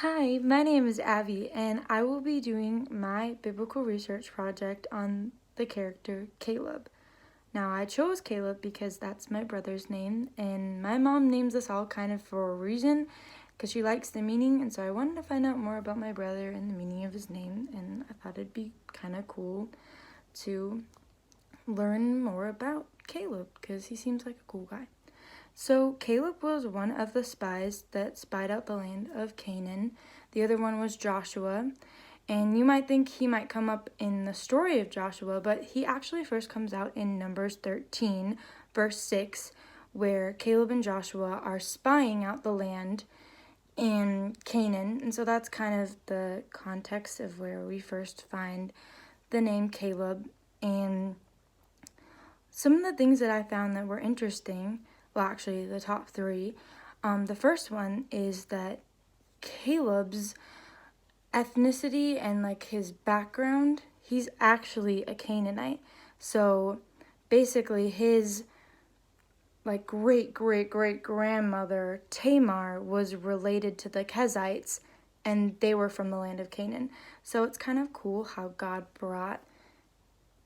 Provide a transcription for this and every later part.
Hi, my name is Abby, and I will be doing my biblical research project on the character Caleb. Now, I chose Caleb because that's my brother's name, and my mom names us all kind of for a reason because she likes the meaning, and so I wanted to find out more about my brother and the meaning of his name, and I thought it'd be kind of cool to learn more about Caleb because he seems like a cool guy. So Caleb was one of the spies that spied out the land of Canaan. The other one was Joshua. And you might think he might come up in the story of Joshua, but he actually first comes out in Numbers 13, verse 6, where Caleb and Joshua are spying out the land in Canaan. And so that's kind of the context of where we first find the name Caleb. And some of the things that I found that were interesting, well, actually, the top three. The first one is that Caleb's ethnicity and like his background, he's actually a Canaanite. So basically, his like great grandmother Tamar was related to the Kezites, and they were from the land of Canaan. So it's kind of cool how God brought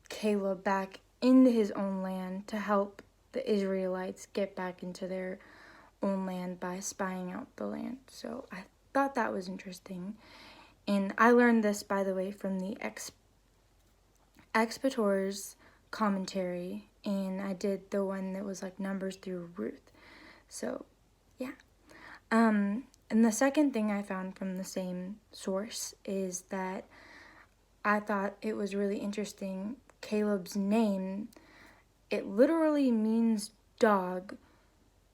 Caleb back into his own land to help the Israelites get back into their own land by spying out the land. So I thought that was interesting. And I learned this, by the way, from the Expositor's commentary. And I did the one that was like Numbers through Ruth. So, yeah. And the second thing I found from the same source is that I thought it was really interesting. Caleb's name, it literally means dog,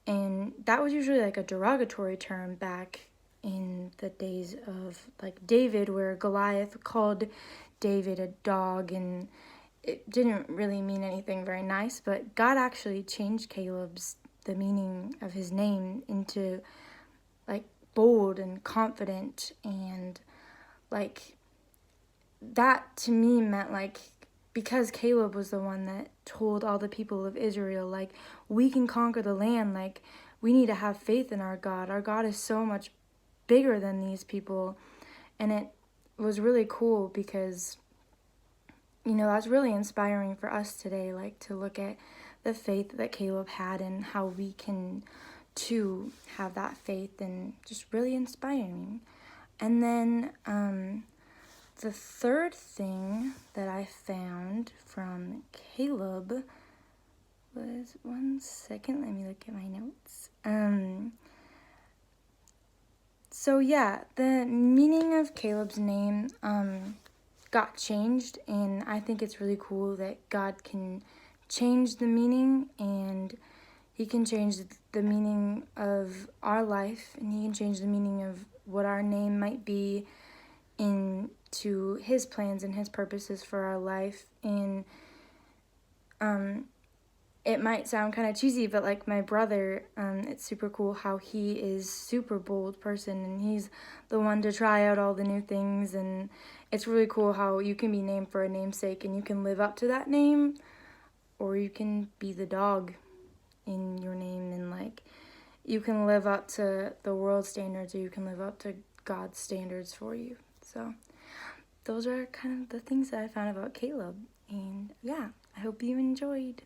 and that was usually like a derogatory term back in the days of like David, where Goliath called David a dog, and it didn't really mean anything very nice. But God actually changed the meaning of his name into like bold and confident, and like that to me meant like, because Caleb was the one that told all the people of Israel, like, we can conquer the land, like, we need to have faith in our God. Our God is so much bigger than these people. And it was really cool because, that's really inspiring for us today, like, to look at the faith that Caleb had and how we can, too, have that faith, and just really inspiring. And then, the third thing that I found from Caleb was, one second, let me look at my notes. So yeah, the meaning of Caleb's name got changed, and I think it's really cool that God can change the meaning, and he can change the meaning of our life, and he can change the meaning of what our name might be into his plans and his purposes for our life. And it might sound kind of cheesy, but like my brother, it's super cool how he is super bold person, and he's the one to try out all the new things. And it's really cool how you can be named for a namesake and you can live up to that name, or you can be the dog in your name, and like you can live up to the world standards, or you can live up to God's standards for you. So those are kind of the things that I found about Caleb. And yeah, I hope you enjoyed.